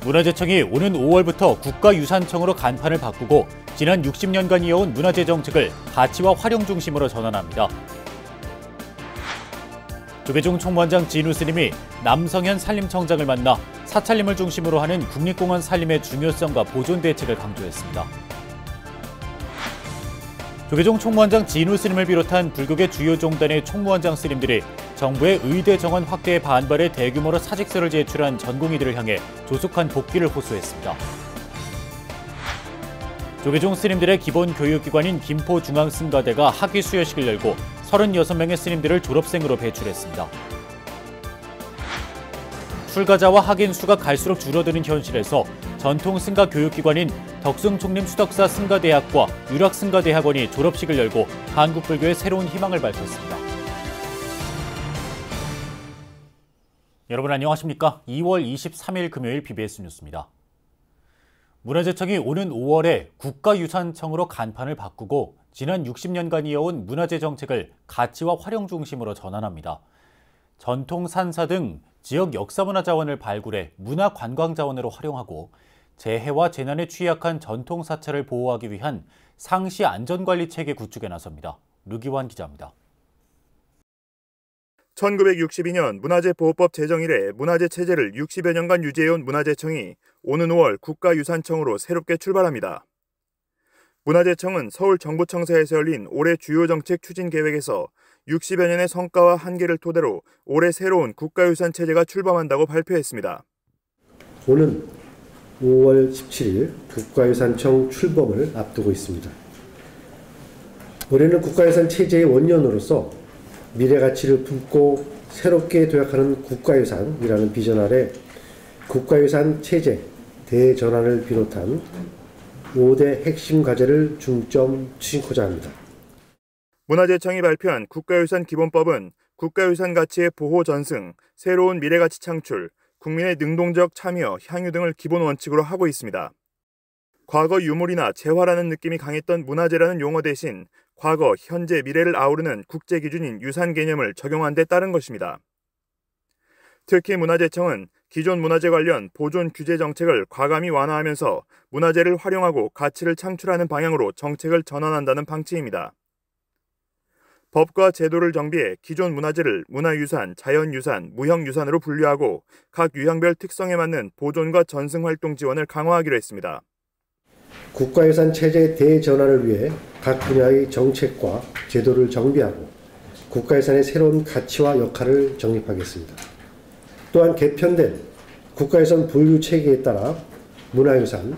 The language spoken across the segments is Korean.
문화재청이 오는 5월부터 국가유산청으로 간판을 바꾸고 지난 60년간 이어온 문화재 정책을 가치와 활용 중심으로 전환합니다. 조계종 총무원장 진우 스님이 남성현 산림청장을 만나 사찰림을 중심으로 하는 국립공원 산림의 중요성과 보존 대책을 강조했습니다. 조계종 총무원장 진우 스님을 비롯한 불교계 주요 종단의 총무원장 스님들이 정부의 의대 정원 확대에 반발해 대규모로 사직서를 제출한 전공의들을 향해 조속한 복귀를 호소했습니다. 조계종 스님들의 기본 교육기관인 김포중앙승가대가 학위 수여식을 열고 36명의 스님들을 졸업생으로 배출했습니다. 출가자와 학인 수가 갈수록 줄어드는 현실에서 전통 승가 교육기관인 덕승총림 수덕사 승가대학과 유락승가대학원이 졸업식을 열고 한국불교의 새로운 희망을 밝혔습니다. 여러분 안녕하십니까? 2월 23일 금요일 BBS 뉴스입니다. 문화재청이 오는 5월에 국가유산청으로 간판을 바꾸고 지난 60년간 이어온 문화재 정책을 가치와 활용 중심으로 전환합니다. 전통 산사 등 지역 역사문화 자원을 발굴해 문화관광 자원으로 활용하고 재해와 재난에 취약한 전통 사찰을 보호하기 위한 상시 안전관리 체계 구축에 나섭니다. 류기환 기자입니다. 1962년 문화재보호법 제정 이래 문화재 체제를 60여 년간 유지해온 문화재청이 오는 5월 국가유산청으로 새롭게 출발합니다. 문화재청은 서울정부청사에서 열린 올해 주요 정책 추진 계획에서 60여 년의 성과와 한계를 토대로 올해 새로운 국가유산 체제가 출범한다고 발표했습니다. 오는 5월 17일 국가유산청 출범을 앞두고 있습니다. 올해는 국가유산 체제의 원년으로서 미래 가치를 품고 새롭게 도약하는 국가유산이라는 비전 아래 국가유산 체제 대전환을 비롯한 5대 핵심 과제를 중점 추진코자 합니다. 문화재청이 발표한 국가유산 기본법은 국가유산 가치의 보호 전승, 새로운 미래 가치 창출, 국민의 능동적 참여, 향유 등을 기본 원칙으로 하고 있습니다. 과거 유물이나 재화라는 느낌이 강했던 문화재라는 용어 대신 과거, 현재, 미래를 아우르는 국제 기준인 유산 개념을 적용한 데 따른 것입니다. 특히 문화재청은 기존 문화재 관련 보존 규제 정책을 과감히 완화하면서 문화재를 활용하고 가치를 창출하는 방향으로 정책을 전환한다는 방침입니다. 법과 제도를 정비해 기존 문화재를 문화유산, 자연유산, 무형유산으로 분류하고 각 유형별 특성에 맞는 보존과 전승 활동 지원을 강화하기로 했습니다. 국가유산 체제 대전환을 위해 각 분야의 정책과 제도를 정비하고 국가유산의 새로운 가치와 역할을 정립하겠습니다. 또한 개편된 국가유산 분류 체계에 따라 문화유산,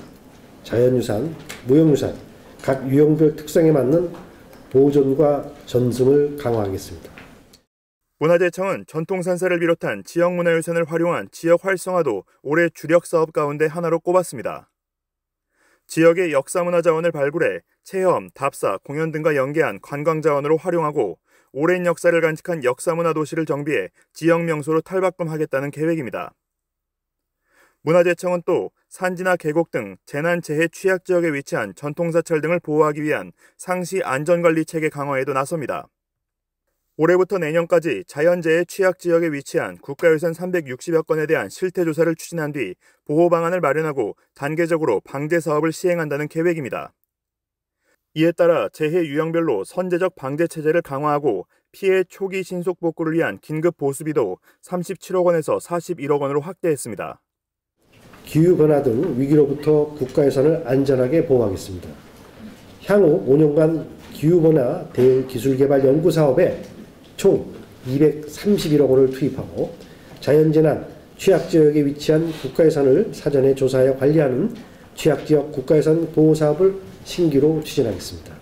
자연유산, 무형유산, 각 유형별 특성에 맞는 보존과 전승을 강화하겠습니다. 문화재청은 전통산사를 비롯한 지역문화유산을 활용한 지역 활성화도 올해 주력 사업 가운데 하나로 꼽았습니다. 지역의 역사문화 자원을 발굴해 체험, 답사, 공연 등과 연계한 관광 자원으로 활용하고 오랜 역사를 간직한 역사문화 도시를 정비해 지역 명소로 탈바꿈하겠다는 계획입니다. 문화재청은 또 산지나 계곡 등 재난 재해 취약 지역에 위치한 전통사찰 등을 보호하기 위한 상시 안전관리 체계 강화에도 나섭니다. 올해부터 내년까지 자연재해 취약 지역에 위치한 국가유산 360여 건에 대한 실태조사를 추진한 뒤 보호 방안을 마련하고 단계적으로 방제 사업을 시행한다는 계획입니다. 이에 따라 재해 유형별로 선제적 방제 체제를 강화하고 피해 초기 신속 복구를 위한 긴급 보수비도 37억 원에서 41억 원으로 확대했습니다. 기후변화 등 위기로부터 국가유산을 안전하게 보호하겠습니다. 향후 5년간 기후변화 대응 기술개발 연구사업에 총 231억 원을 투입하고 자연재난 취약지역에 위치한 국가유산을 사전에 조사하여 관리하는 취약지역 국가유산 보호사업을 신규로 추진하겠습니다.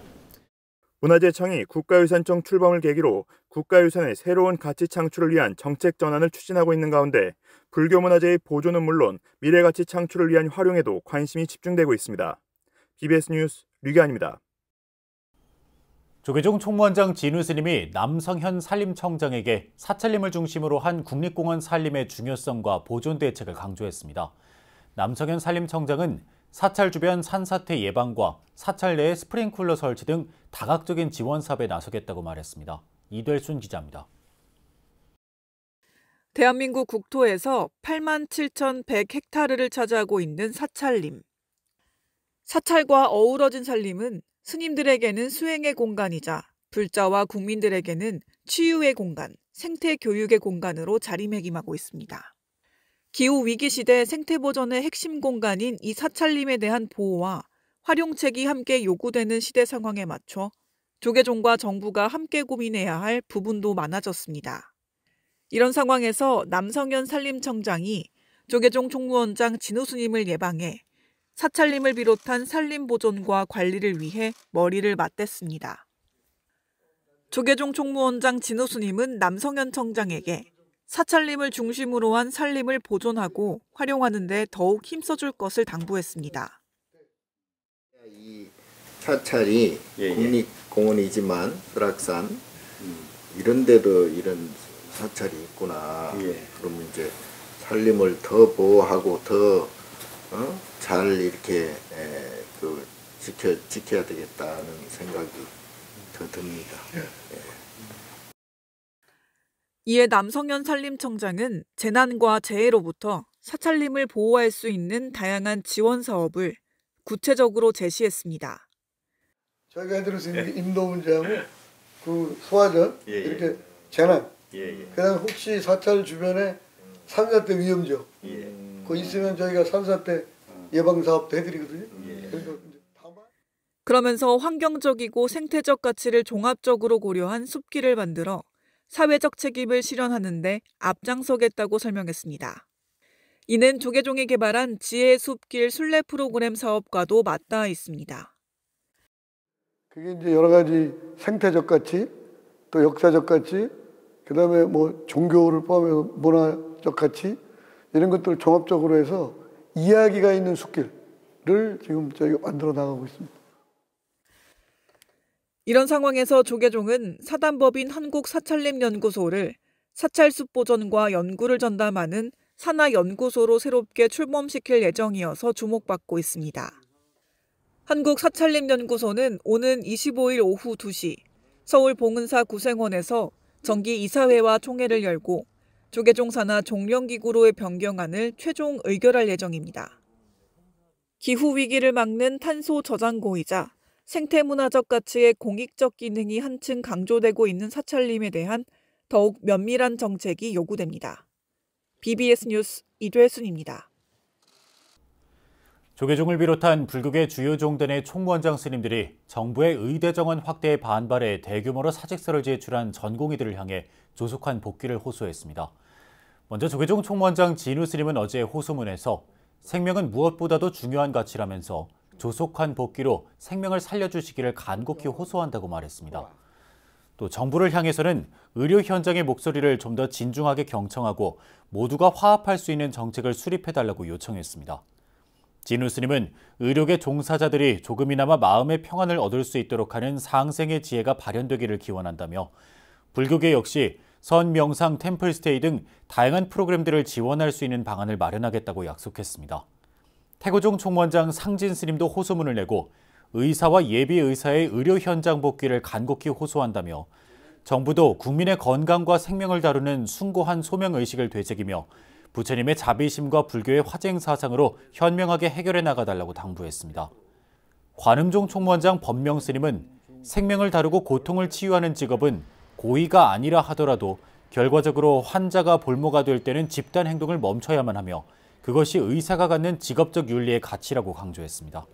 문화재청이 국가유산청 출범을 계기로 국가유산의 새로운 가치 창출을 위한 정책 전환을 추진하고 있는 가운데 불교문화재의 보존은 물론 미래가치 창출을 위한 활용에도 관심이 집중되고 있습니다. BBS 뉴스 류기환입니다. 조계종 총무원장 진우 스님이 남성현 산림청장에게 사찰림을 중심으로 한 국립공원 산림의 중요성과 보존 대책을 강조했습니다. 남성현 산림청장은 사찰 주변 산사태 예방과 사찰 내에 스프링클러 설치 등 다각적인 지원 사업에 나서겠다고 말했습니다. 이del순 기자입니다. 대한민국 국토에서 87,100헥타르를 차지하고 있는 사찰림. 사찰과 어우러진 살림은 스님들에게는 수행의 공간이자 불자와 국민들에게는 치유의 공간, 생태 교육의 공간으로 자리매김하고 있습니다. 기후 위기 시대 생태 보전의 핵심 공간인 이 사찰림에 대한 보호와 활용책이 함께 요구되는 시대 상황에 맞춰 조계종과 정부가 함께 고민해야 할 부분도 많아졌습니다. 이런 상황에서 남성현 산림청장이 조계종 총무원장 진우 스님을 예방해 사찰림을 비롯한 산림 보존과 관리를 위해 머리를 맞댔습니다. 조계종 총무원장 진우 스님은 남성현 청장에게 사찰림을 중심으로 한 산림을 보존하고 활용하는 데 더욱 힘써줄 것을 당부했습니다. 이 사찰이 국립공원이지만 설악산 이런 데도 이런 사찰이 있구나. 그러면 이제 산림을 더 보호하고 더 잘 이렇게 지켜야 되겠다는 생각이 더 듭니다. 이에 남성현 산림청장은 재난과 재해로부터 사찰림을 보호할 수 있는 다양한 지원 사업을 구체적으로 제시했습니다. 저희가 해드릴 수 있는 게 인도 문제하고 그 소화전 이렇게 재난. 그다음 혹시 사찰 주변에 산사태 위험지역 그 있으면 저희가 산사태 예방 사업도 해드리거든요. 그러면서 환경적이고 생태적 가치를 종합적으로 고려한 숲길을 만들어 사회적 책임을 실현하는 데 앞장서겠다고 설명했습니다. 이는 조계종이 개발한 지혜 숲길 순례 프로그램 사업과도 맞닿아 있습니다. 그게 이제 여러 가지 생태적 가치, 또 역사적 가치, 그다음에 뭐 종교를 포함해서 문화적 가치 이런 것들을 종합적으로 해서 이야기가 있는 숲길을 지금 저희가 만들어 나가고 있습니다. 이런 상황에서 조계종은 사단법인 한국사찰림연구소를 사찰숲 보존과 연구를 전담하는 산하연구소로 새롭게 출범시킬 예정이어서 주목받고 있습니다. 한국사찰림연구소는 오는 25일 오후 2시 서울 봉은사 구생원에서 정기 이사회와 총회를 열고 조계종 산하 종령기구로의 변경안을 최종 의결할 예정입니다. 기후위기를 막는 탄소 저장고이자 생태문화적 가치의 공익적 기능이 한층 강조되고 있는 사찰림에 대한 더욱 면밀한 정책이 요구됩니다. BBS 뉴스 이되순입니다. 조계종을 비롯한 불국의 주요 종단의 총무원장 스님들이 정부의 의대 정원 확대에 반발해 대규모로 사직서를 제출한 전공의들을 향해 조속한 복귀를 호소했습니다. 먼저 조계종 총무원장 진우 스님은 어제 호소문에서 생명은 무엇보다도 중요한 가치라면서 조속한 복귀로 생명을 살려주시기를 간곡히 호소한다고 말했습니다. 또 정부를 향해서는 의료 현장의 목소리를 좀 더 진중하게 경청하고 모두가 화합할 수 있는 정책을 수립해달라고 요청했습니다. 진우 스님은 의료계 종사자들이 조금이나마 마음의 평안을 얻을 수 있도록 하는 상생의 지혜가 발현되기를 기원한다며 불교계 역시 선, 명상, 템플스테이 등 다양한 프로그램들을 지원할 수 있는 방안을 마련하겠다고 약속했습니다. 태고종 총무원장 상진 스님도 호소문을 내고 의사와 예비 의사의 의료 현장 복귀를 간곡히 호소한다며 정부도 국민의 건강과 생명을 다루는 숭고한 소명의식을 되새기며 부처님의 자비심과 불교의 화쟁 사상으로 현명하게 해결해 나가달라고 당부했습니다. 관음종 총무원장 법명 스님은 생명을 다루고 고통을 치유하는 직업은 고의가 아니라 하더라도 결과적으로 환자가 볼모가 될 때는 집단 행동을 멈춰야만 하며 그것이 의사가 갖는 직업적 윤리의 가치라고 강조했습니다.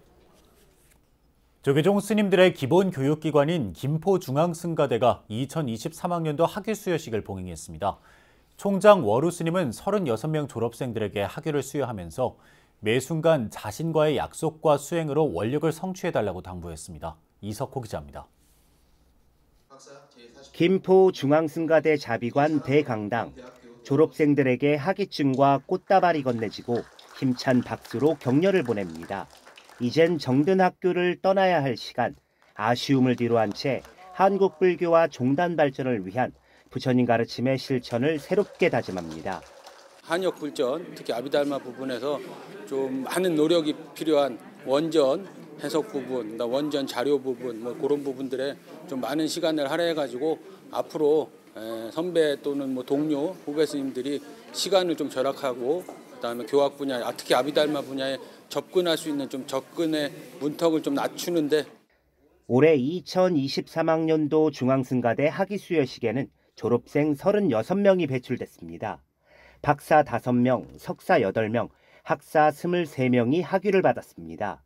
조계종 스님들의 기본 교육기관인 김포중앙승가대가 2023학년도 학위 수여식을 봉행했습니다. 총장 워루 스님은 36명 졸업생들에게 학위를 수여하면서 매 순간 자신과의 약속과 수행으로 원력을 성취해달라고 당부했습니다. 이석호 기자입니다. 김포중앙승가대 자비관 대강당. 졸업생들에게 학위증과 꽃다발이 건네지고 힘찬 박수로 격려를 보냅니다. 이젠 정든 학교를 떠나야 할 시간, 아쉬움을 뒤로한 채 한국 불교와 종단 발전을 위한 부처님 가르침의 실천을 새롭게 다짐합니다. 한역 불전, 특히 아비달마 부분에서 좀 많은 노력이 필요한 원전 해석 부분, 원전 자료 부분, 그런 부분들에 좀 많은 시간을 할애해가지고 앞으로 선배 또는 뭐 동료, 후배 스님들이 시간을 좀 절약하고 그다음에 교학 분야, 특히 아비달마 분야에 접근할 수 있는 좀 접근의 문턱을 좀 낮추는데 올해 2023학년도 중앙승가대 학위수여식에는 졸업생 36명이 배출됐습니다. 박사 5명, 석사 8명, 학사 23명이 학위를 받았습니다.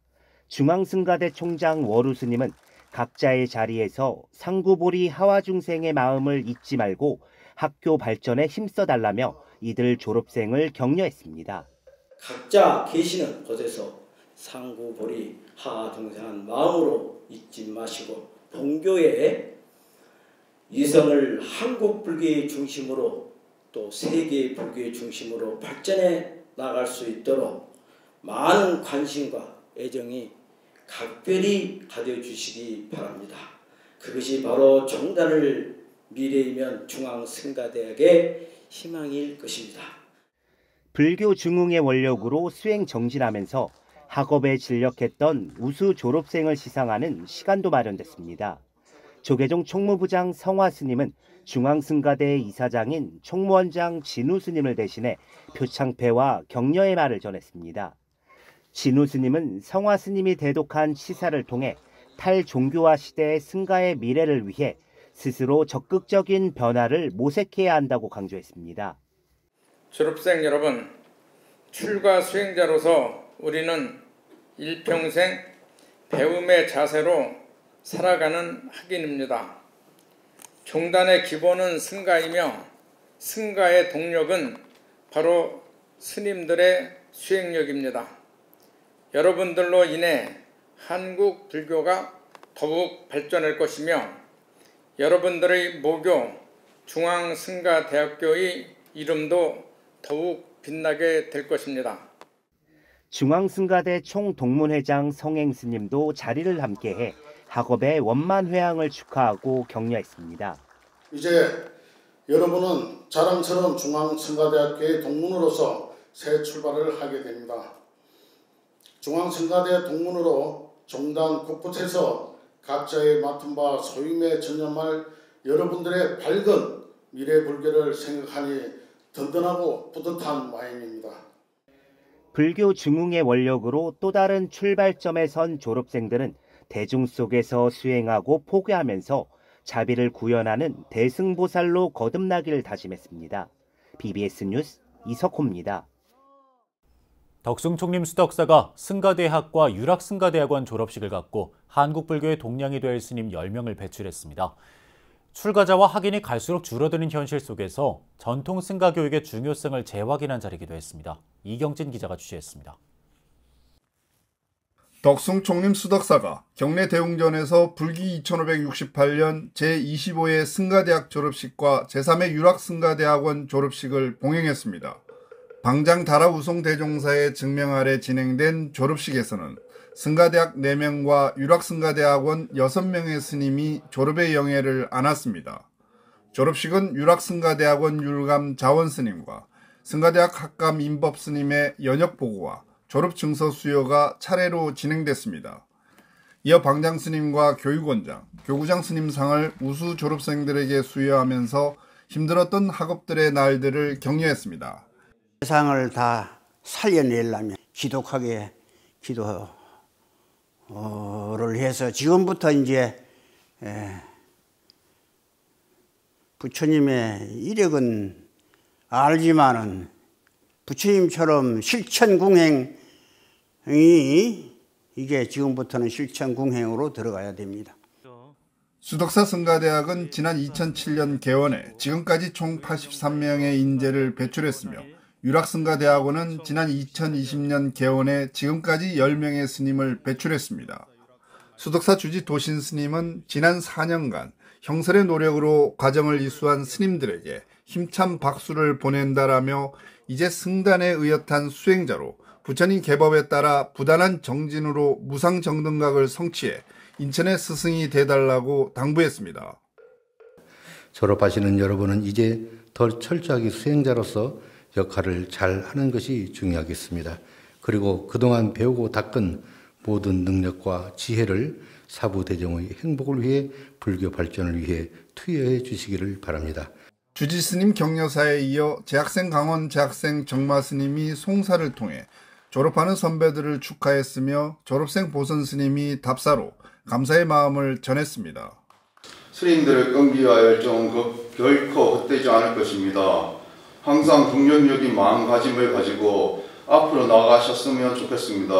중앙승가대 총장 월우 스님은 각자의 자리에서 상구보리 하와중생의 마음을 잊지 말고 학교 발전에 힘써달라며 이들 졸업생을 격려했습니다. 각자 계시는 곳에서 상구보리 하와중생한 마음으로 잊지 마시고 본교의 위성을 한국 불교의 중심으로 또 세계 불교의 중심으로 발전해 나갈 수 있도록 많은 관심과 애정이 각별히 가져주시기 바랍니다. 그것이 바로 종단을 미래이면 중앙승가대학의 희망일 것입니다. 불교 중흥의 원력으로 수행 정진하면서 학업에 진력했던 우수 졸업생을 시상하는 시간도 마련됐습니다. 조계종 총무부장 성화 스님은 중앙승가대 이사장인 총무원장 진우 스님을 대신해 표창패와 격려의 말을 전했습니다. 진우 스님은 성화 스님이 대독한 치사를 통해 탈종교화 시대의 승가의 미래를 위해 스스로 적극적인 변화를 모색해야 한다고 강조했습니다. 졸업생 여러분, 출가 수행자로서 우리는 일평생 배움의 자세로 살아가는 학인입니다. 종단의 기본은 승가이며 승가의 동력은 바로 스님들의 수행력입니다. 여러분들로 인해 한국 불교가 더욱 발전할 것이며 여러분들의 모교 중앙승가대학교의 이름도 더욱 빛나게 될 것입니다. 중앙승가대 총동문회장 성행스님도 자리를 함께해 학업의 원만회항을 축하하고 격려했습니다. 이제 여러분은 자랑스러운 중앙승가대학교의 동문으로서 새 출발을 하게 됩니다. 중앙승가대 동문으로 종단 곳곳에서 각자의 맡은 바 소임에 전념할 여러분들의 밝은 미래 불교를 생각하니 든든하고 뿌듯한 마음입니다. 불교 중흥의 원력으로 또 다른 출발점에 선 졸업생들은 대중 속에서 수행하고 포교하면서 자비를 구현하는 대승보살로 거듭나기를 다짐했습니다. BBS 뉴스 이석호입니다. 덕숭 총림 수덕사가 승가대학과 유락승가대학원 졸업식을 갖고 한국불교의 동량이 될 스님 10명을 배출했습니다. 출가자와 학인이 갈수록 줄어드는 현실 속에서 전통 승가 교육의 중요성을 재확인한 자리이기도 했습니다. 이경진 기자가 취재했습니다. 덕숭 총림 수덕사가 경내 대웅전에서 불기 2568년 제25회 승가대학 졸업식과 제3회 유락승가대학원 졸업식을 봉행했습니다. 방장 다라우송 대종사의 증명 아래 진행된 졸업식에서는 승가대학 4명과 유락승가대학원 6명의 스님이 졸업의 영예를 안았습니다. 졸업식은 유락승가대학원 율감 자원스님과 승가대학 학감 임법스님의 연역보고와 졸업증서 수여가 차례로 진행됐습니다. 이어 방장스님과 교육원장, 교구장스님상을 우수 졸업생들에게 수여하면서 힘들었던 학업들의 날들을 격려했습니다. 세상을 다 살려내려면 지독하게 기도를 해서 지금부터 이제 부처님의 이력은 알지만은 부처님처럼 실천궁행이 이게 지금부터는 실천궁행으로 들어가야 됩니다. 수덕사 승가대학은 지난 2007년 개원해 지금까지 총 83명의 인재를 배출했으며 유락승가대학원은 지난 2020년 개원해 지금까지 10명의 스님을 배출했습니다. 수덕사 주지 도신 스님은 지난 4년간 형설의 노력으로 과정을 이수한 스님들에게 힘찬 박수를 보낸다라며 이제 승단에 의젓한 수행자로 부처님 계법에 따라 부단한 정진으로 무상정등각을 성취해 인천의 스승이 돼달라고 당부했습니다. 졸업하시는 여러분은 이제 더 철저하게 수행자로서 역할을 잘 하는 것이 중요하겠습니다. 그리고 그동안 배우고 닦은 모든 능력과 지혜를 사부대종의 행복을 위해 불교 발전을 위해 투여해 주시기를 바랍니다. 주지스님 격려사에 이어 재학생 강원 재학생 정마스님이 송사를 통해 졸업하는 선배들을 축하했으며 졸업생 보선 스님이 답사로 감사의 마음을 전했습니다. 스님들의 끈기와 열정은 결코 헛되지 않을 것입니다. 항상 긍정적인 마음가짐을 가지고 앞으로 나아가셨으면 좋겠습니다.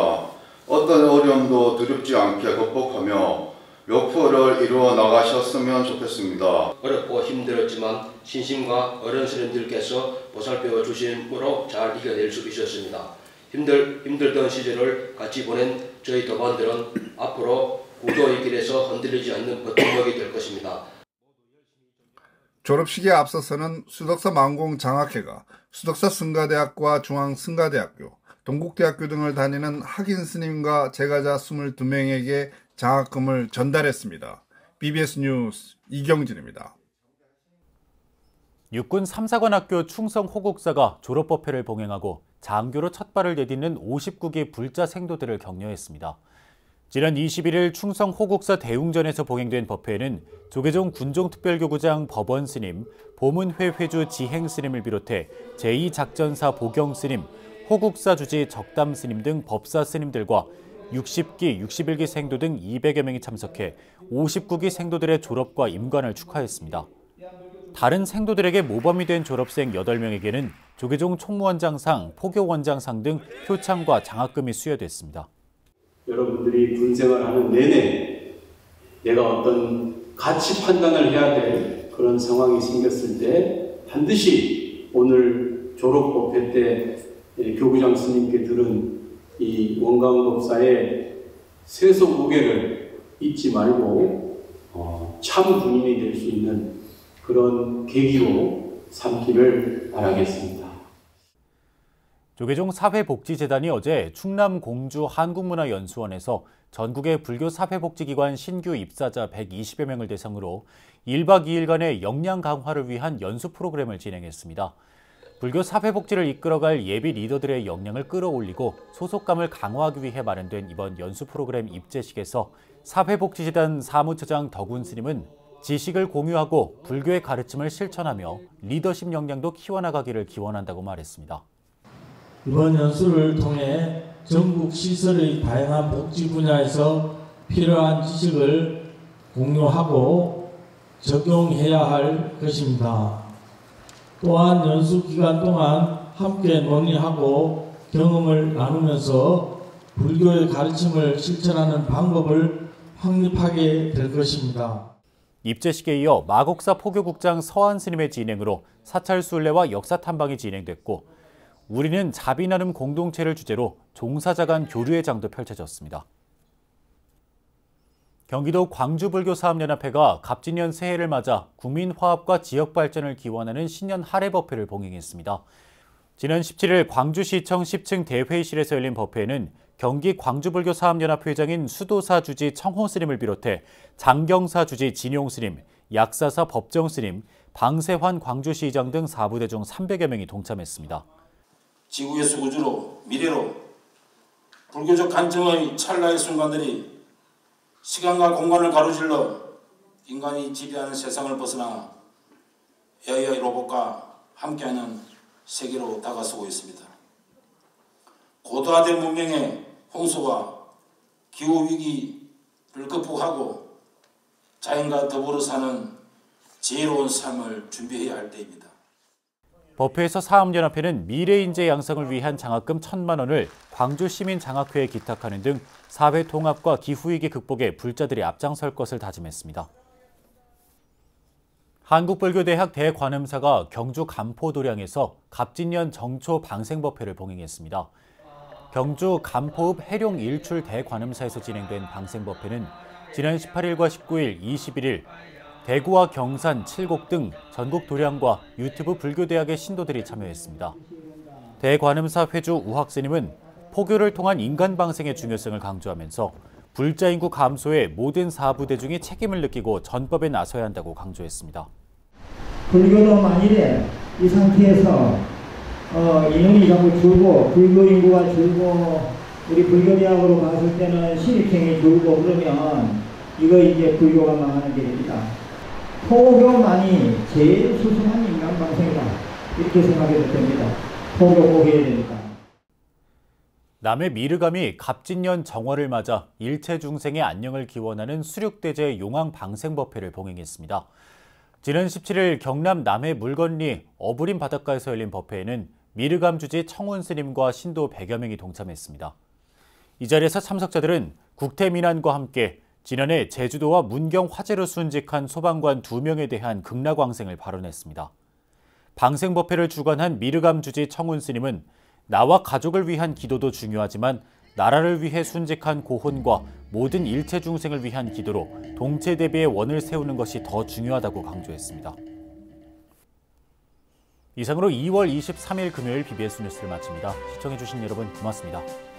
어떤 어려움도 두렵지 않게 극복하며 목표를 이루어 나가셨으면 좋겠습니다. 어렵고 힘들었지만 신심과 어른 스님들께서 보살펴 주심으로 잘 이겨낼 수 있었습니다. 힘들던 시절을 같이 보낸 저희 도반들은 앞으로 구조의 길에서 흔들리지 않는 버팀목이 될 것입니다. 졸업식에 앞서서는 수덕사 만공 장학회가 수덕사 승가대학과 중앙승가대학교, 동국대학교 등을 다니는 학인 스님과 제가자 22명에게 장학금을 전달했습니다. BBS 뉴스 이경진입니다. 육군 3사관학교 충성 호국사가 졸업법회를 봉행하고 장교로 첫 발을 내딛는 59기 불자 생도들을 격려했습니다. 지난 21일 충성 호국사 대웅전에서 봉행된 법회에는 조계종 군종특별교구장 법원스님, 보문회 회주 지행스님을 비롯해 제2작전사 보경스님, 호국사 주지 적담스님 등 법사스님들과 60기, 61기 생도 등 200여 명이 참석해 59기 생도들의 졸업과 임관을 축하했습니다. 다른 생도들에게 모범이 된 졸업생 8명에게는 조계종 총무원장상, 포교원장상 등 표창과 장학금이 수여됐습니다. 여러분들이 군생활 하는 내내 내가 어떤 가치 판단을 해야 될 그런 상황이 생겼을 때 반드시 오늘 졸업법회 때 교구장 스님께 들은 이 원광법사의 세속무게를 잊지 말고 참 군인이 될 수 있는 그런 계기로 삼기를 바라겠습니다. 조계종 사회복지재단이 어제 충남 공주 한국문화연수원에서 전국의 불교 사회복지기관 신규 입사자 120여 명을 대상으로 1박 2일간의 역량 강화를 위한 연수 프로그램을 진행했습니다. 불교 사회복지를 이끌어갈 예비 리더들의 역량을 끌어올리고 소속감을 강화하기 위해 마련된 이번 연수 프로그램 입제식에서 사회복지재단 사무처장 덕운 스님은 지식을 공유하고 불교의 가르침을 실천하며 리더십 역량도 키워나가기를 기원한다고 말했습니다. 이번 연수를 통해 전국 시설의 다양한 복지 분야에서 필요한 지식을 공유하고 적용해야 할 것입니다. 또한 연수 기간 동안 함께 논의하고 경험을 나누면서 불교의 가르침을 실천하는 방법을 확립하게 될 것입니다. 입제식에 이어 마곡사 포교국장 서한 스님의 진행으로 사찰 순례와 역사 탐방이 진행됐고 우리는 자비 나눔 공동체를 주제로 종사자 간 교류의 장도 펼쳐졌습니다. 경기도 광주불교사업연합회가 갑진년 새해를 맞아 국민 화합과 지역 발전을 기원하는 신년 할애법회를 봉행했습니다. 지난 17일 광주시청 10층 대회의실에서 열린 법회에는 경기 광주불교사업연합회 회장인 수도사 주지 청호스님을 비롯해 장경사 주지 진용스님, 약사사 법정스님, 방세환 광주시장 등 4부대 중 300여 명이 동참했습니다. 지구에서 우주로, 미래로 불교적 관점의 찰나의 순간들이 시간과 공간을 가로질러 인간이 지배하는 세상을 벗어나 AI 로봇과 함께하는 세계로 다가서고 있습니다. 고도화된 문명의 홍수와 기후위기를 극복하고 자연과 더불어 사는 지혜로운 삶을 준비해야 할 때입니다. 법회에서 사업연합회는 미래인재 양성을 위한 장학금 1,000만 원을 광주시민장학회에 기탁하는 등 사회 통합과 기후위기 극복에 불자들이 앞장설 것을 다짐했습니다. 한국불교대학 대관음사가 경주 간포도량에서 갑진년 정초 방생법회를 봉행했습니다. 경주 간포읍 해룡 일출 대관음사에서 진행된 방생법회는 지난 18일과 19일, 21일 대구와 경산, 칠곡 등 전국 도량과 유튜브 불교대학의 신도들이 참여했습니다. 대관음사 회주 우학스님은 포교를 통한 인간 방생의 중요성을 강조하면서 불자 인구 감소에 모든 사부대중이 책임을 느끼고 전법에 나서야 한다고 강조했습니다. 불교도 만일에 이 상태에서 인원이 자꾸 줄고 불교 인구가 줄고 우리 불교대학으로 갔을 때는 신입생이 줄고 그러면 이거 이제 불교가 망하는 길입니다. 포교만이 제일 수승한 인간 방송이다. 이렇게 생각해도 됩니다. 포교 꼭 해야 되니까. 남해 미르감이 갑진년 정월을 맞아 일체 중생의 안녕을 기원하는 수륙대제 용왕 방생법회를 봉행했습니다. 지난 17일 경남 남해 물건리 어부림 바닷가에서 열린 법회에는 미르감 주지 청운 스님과 신도 100여 명이 동참했습니다. 이 자리에서 참석자들은 국태민안과 함께 지난해 제주도와 문경 화재로 순직한 소방관 2명에 대한 극락왕생을 발언했습니다. 방생법회를 주관한 미르감 주지 청운 스님은 나와 가족을 위한 기도도 중요하지만 나라를 위해 순직한 고혼과 모든 일체 중생을 위한 기도로 동체 대비의 원을 세우는 것이 더 중요하다고 강조했습니다. 이상으로 2월 23일 금요일 BBS 뉴스를 마칩니다. 시청해주신 여러분 고맙습니다.